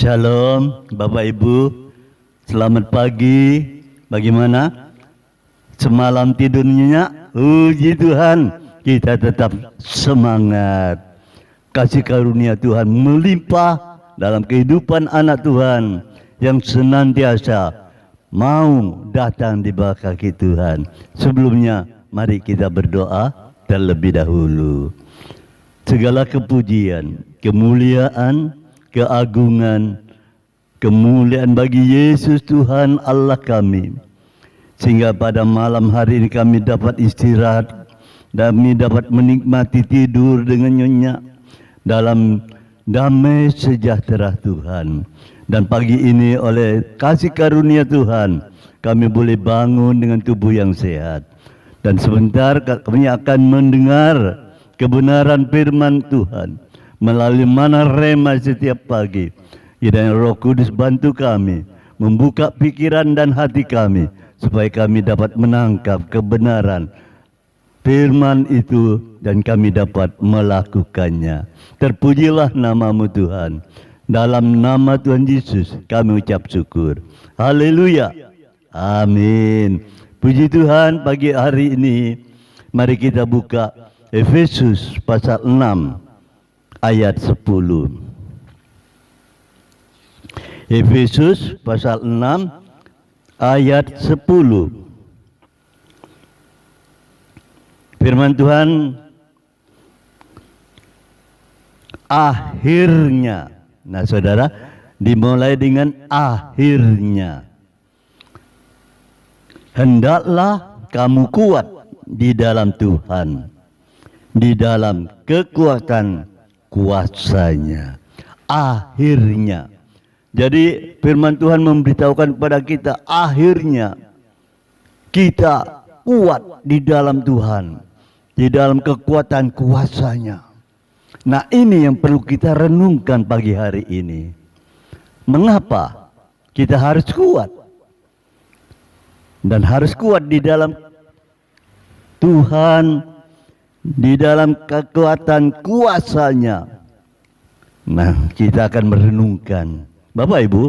Shalom Bapak Ibu, selamat pagi. Bagaimana? Semalam tidurnya? Puji Tuhan, kita tetap semangat. Kasih karunia Tuhan melimpah dalam kehidupan anak Tuhan yang senantiasa mau datang di bawah kaki Tuhan. Sebelumnya, mari kita berdoa terlebih dahulu. Segala kepujian, kemuliaan, keagungan, kemuliaan bagi Yesus Tuhan Allah kami. Sehingga pada malam hari ini kami dapat istirahat, kami dapat menikmati tidur dengan nyenyak dalam damai sejahtera Tuhan. Dan pagi ini oleh kasih karunia Tuhan, kami boleh bangun dengan tubuh yang sehat. Dan sebentar kami akan mendengar kebenaran firman Tuhan melalui Mana Rema setiap pagi. Kiranya Roh Kudus bantu kami membuka pikiran dan hati kami supaya kami dapat menangkap kebenaran firman itu dan kami dapat melakukannya. Terpujilah nama-Mu Tuhan. Dalam nama Tuhan Yesus kami ucap syukur. Haleluya. Amin. Puji Tuhan, pagi hari ini mari kita buka Efesus pasal 6 ayat 10. Efesus pasal 6 ayat 10. Firman Tuhan, akhirnya. Nah saudara, dimulai dengan akhirnya. Hendaklah kamu kuat di dalam Tuhan, di dalam kekuatan kuasanya. Akhirnya. Jadi firman Tuhan memberitahukan kepada kita, akhirnya kita kuat di dalam Tuhan, di dalam kekuatan kuasanya. Nah ini yang perlu kita renungkan pagi hari ini. Mengapa kita harus kuat? Dan harus kuat di dalam Tuhan, di dalam kekuatan kuasanya. Nah, kita akan merenungkan. Bapak Ibu,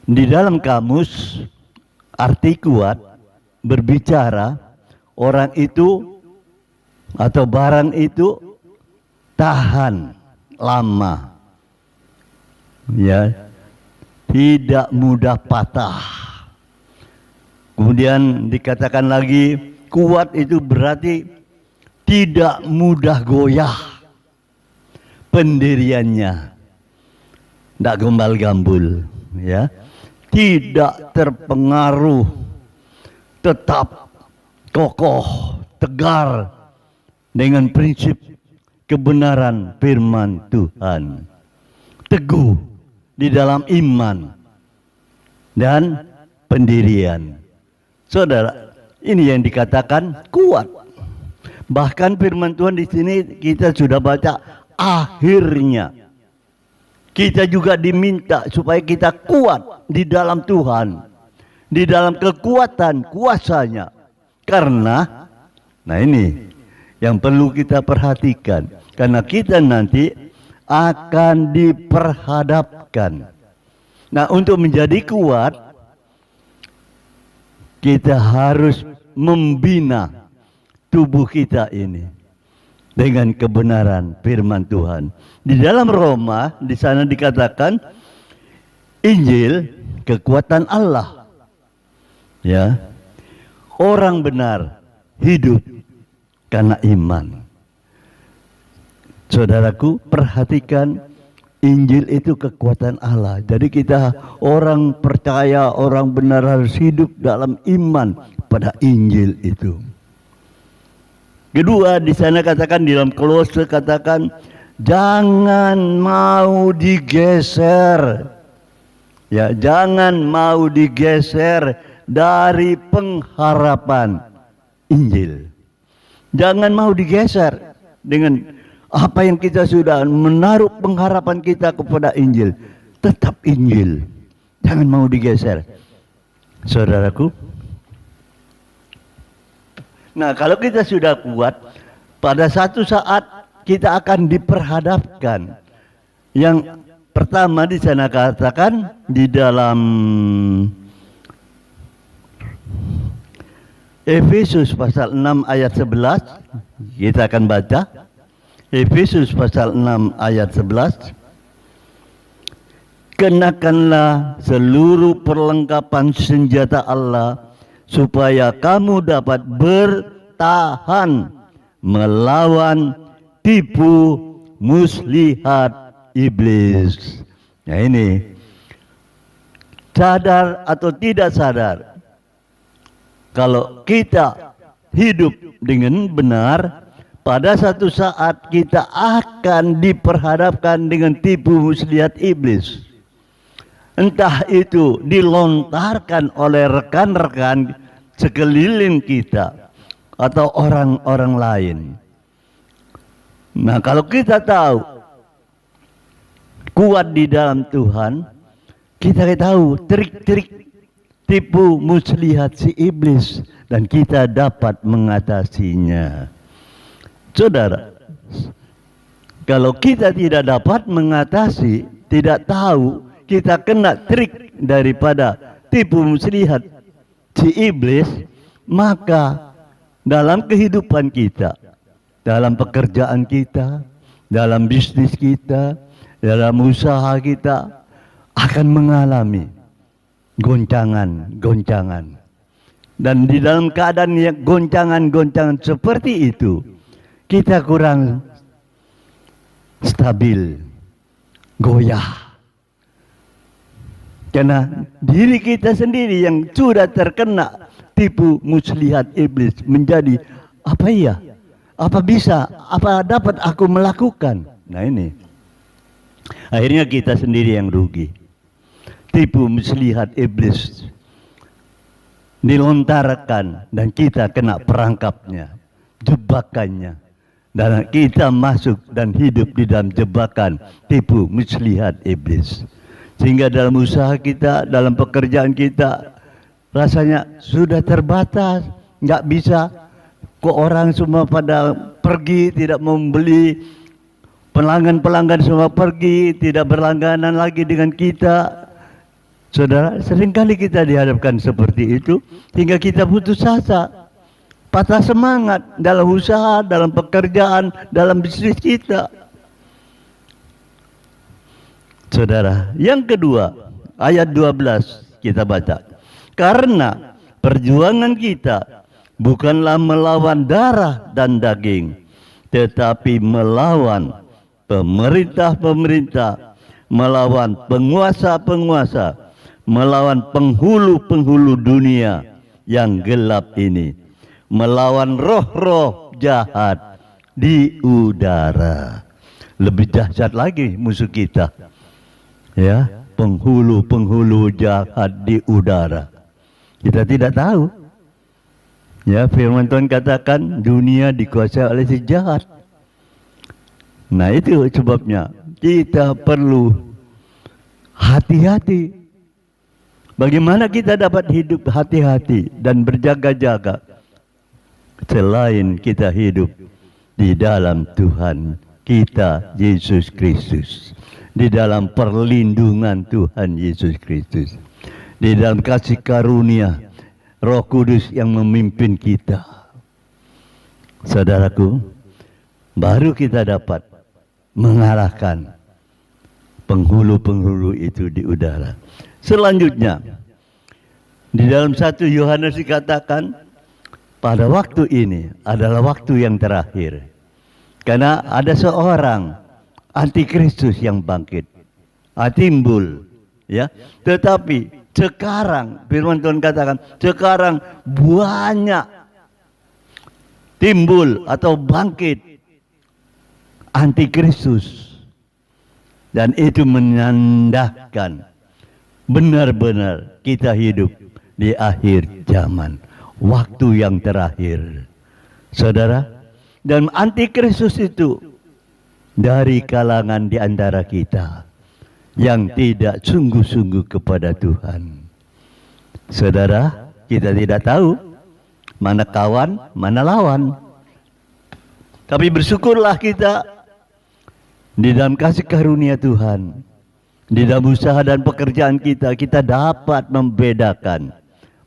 di dalam kamus arti kuat berbicara orang itu atau barang itu tahan lama. Ya. Tidak mudah patah. Kemudian dikatakan lagi kuat itu berarti tidak mudah goyah. Pendiriannya tidak gombal gambul, ya. Tidak terpengaruh, tetap kokoh, tegar dengan prinsip kebenaran firman Tuhan. Teguh di dalam iman dan pendirian. Saudara, ini yang dikatakan kuat. Bahkan firman Tuhan di sini kita sudah baca akhirnya. Kita juga diminta supaya kita kuat di dalam Tuhan, di dalam kekuatan kuasanya. Karena, nah ini yang perlu kita perhatikan. Karena kita nanti akan diperhadapkan. Nah, untuk menjadi kuat, kita harus membina tubuh kita ini dengan kebenaran firman Tuhan. Di dalam Roma, di sana dikatakan Injil kekuatan Allah. Ya. Orang benar hidup karena iman. Saudaraku, perhatikan, Injil itu kekuatan Allah. Jadi kita orang percaya, orang benar harus hidup dalam iman pada Injil itu. Kedua, di sana katakan, di dalam Kolose katakan, jangan mau digeser. Ya, jangan mau digeser dari pengharapan Injil. Jangan mau digeser dengan apa yang kita sudah menaruh pengharapan kita kepada Injil. Tetap Injil. Jangan mau digeser. Saudaraku. Nah, kalau kita sudah kuat, pada satu saat kita akan diperhadapkan Yang pertama di sana katakan di dalam Efesus pasal 6 ayat 11, kita akan baca. Efesus pasal 6 ayat 11. Kenakanlah seluruh perlengkapan senjata Allah supaya kamu dapat bertahan melawan tipu muslihat iblis. Nah ini, sadar atau tidak sadar, kalau kita hidup dengan benar, pada satu saat kita akan diperhadapkan dengan tipu muslihat iblis. Entah itu dilontarkan oleh rekan-rekan sekeliling kita atau orang-orang lain. Nah, kalau kita tahu kuat di dalam Tuhan, kita tahu trik-trik tipu muslihat si iblis dan kita dapat mengatasinya. Saudara, kalau kita tidak dapat mengatasi, tidak tahu, kita kena trik daripada tipu muslihat si iblis, maka dalam kehidupan kita, dalam pekerjaan kita, dalam bisnis kita, dalam usaha kita akan mengalami goncangan-goncangan. Dan di dalam keadaan yang goncangan-goncangan seperti itu, kita kurang stabil, goyah. Karena diri kita sendiri yang sudah terkena tipu muslihat iblis menjadi, apa iya? Apa bisa? Apa dapat aku melakukan? Nah ini, akhirnya kita sendiri yang rugi. Tipu muslihat iblis dilontarkan dan kita kena perangkapnya, jebakannya, dan kita masuk dan hidup di dalam jebakan tipu muslihat iblis. Sehingga dalam usaha kita, dalam pekerjaan kita, rasanya sudah terbatas, nggak bisa. Kok orang semua pada pergi, tidak membeli, pelanggan-pelanggan semua pergi, tidak berlangganan lagi dengan kita. Saudara, seringkali kita dihadapkan seperti itu, hingga kita putus asa, patah semangat dalam usaha, dalam pekerjaan, dalam bisnis kita. Saudara, yang kedua, ayat 12 kita baca. Karena perjuangan kita bukanlah melawan darah dan daging, tetapi melawan pemerintah-pemerintah, melawan penguasa-penguasa, melawan penghulu-penghulu dunia yang gelap ini, melawan roh-roh jahat di udara. Lebih dahsyat lagi musuh kita, ya, penghulu-penghulu jahat di udara. Kita tidak tahu. Ya, firman Tuhan katakan dunia dikuasai oleh si jahat. Nah, itu sebabnya kita perlu hati-hati. Bagaimana kita dapat hidup hati-hati dan berjaga-jaga selain kita hidup di dalam Tuhan kita Yesus Kristus, di dalam perlindungan Tuhan Yesus Kristus, di dalam kasih karunia Roh Kudus yang memimpin kita. Saudaraku, baru kita dapat mengalahkan penghulu-penghulu itu di udara. Selanjutnya, di dalam 1 Yohanes dikatakan, pada waktu ini adalah waktu yang terakhir. Karena ada seorang antikristus yang bangkit, timbul, ya. Tetapi sekarang firman Tuhan katakan, sekarang banyak timbul atau bangkit antikristus, dan itu menandakan benar-benar kita hidup di akhir zaman, waktu yang terakhir, saudara. Dan antikristus itu dari kalangan di antara kita yang tidak sungguh-sungguh kepada Tuhan. Saudara, kita tidak tahu mana kawan, mana lawan. Tapi bersyukurlah kita Di dalam kasih karunia Tuhan, di dalam usaha dan pekerjaan kita, kita dapat membedakan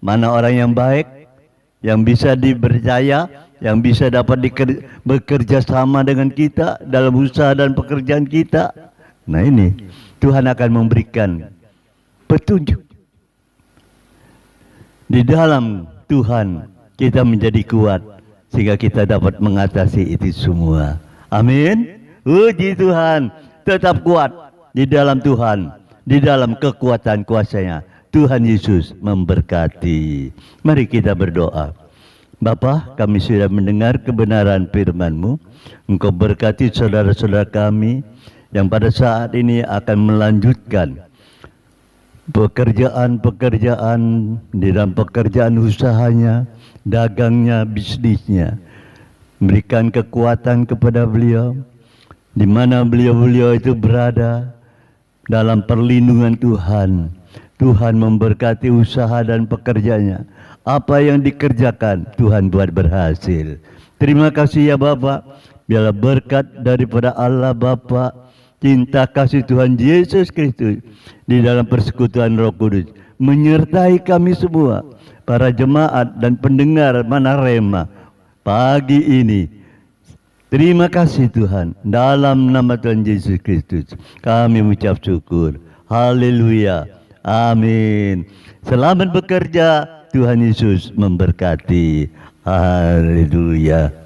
mana orang yang baik, yang bisa dipercaya, yang bisa dapat bekerja sama dengan kita dalam usaha dan pekerjaan kita. Nah ini, Tuhan akan memberikan petunjuk. Di dalam Tuhan kita menjadi kuat, sehingga kita dapat mengatasi itu semua. Amin. Puji Tuhan, tetap kuat di dalam Tuhan, di dalam kekuatan kuasa-Nya. Tuhan Yesus memberkati. Mari kita berdoa. Bapa, kami sudah mendengar kebenaran firman-Mu. Engkau berkati saudara-saudara kami yang pada saat ini akan melanjutkan pekerjaan-pekerjaan di dalam pekerjaan usahanya, dagangnya, bisnisnya. Berikan kekuatan kepada beliau, di mana beliau-beliau itu berada dalam perlindungan Tuhan. Tuhan memberkati usaha dan pekerjaannya. Apa yang dikerjakan, Tuhan buat berhasil. Terima kasih ya Bapa. Biarlah berkat daripada Allah Bapa, cinta kasih Tuhan Yesus Kristus di dalam persekutuan Roh Kudus menyertai kami semua, para jemaat dan pendengar Manarema pagi ini. Terima kasih Tuhan, dalam nama Tuhan Yesus Kristus kami mengucap syukur. Haleluya, amin. Selamat bekerja, Tuhan Yesus memberkati. Haleluya.